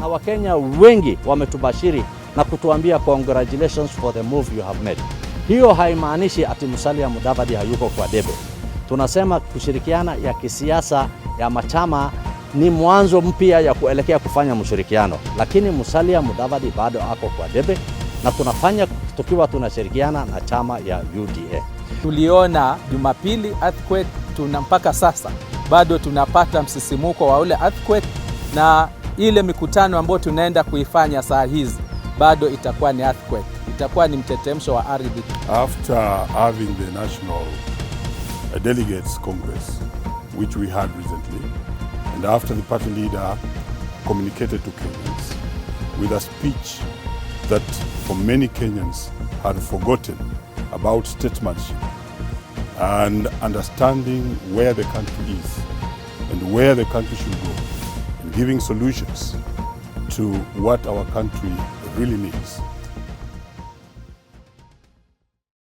na Wakenya wengi wametubashiri na kutuambia congratulations for the move you have made. Hiyo haimaanishi ati Musalia Mudavadi hayuko kwa debe. Tunasema kushirikiana ya kisiasa ya machama ni mwanzo mpya ya kuelekea kufanya mshirikiano, lakini Musalia Mudavadi bado ako kwa debe na tunafanya tukiwa tunashirikiana na chama ya UDA. Tuliona Jumapili earthquake, mpaka sasa bado tunapata msisimuko wa ule earthquake, na ile mikutano ambayo tunaenda kuifanya saa hizi bado itakuwa ni earthquake, itakuwa ni mtetemsho wa ardhi. After having the National Delegates Congress, which we had recently, and after the party leader communicated to Kenyans with a speech that for many Kenyans had forgotten about statesmanship and understanding where the country is and where the country should go, and giving solutions to what our country really needs.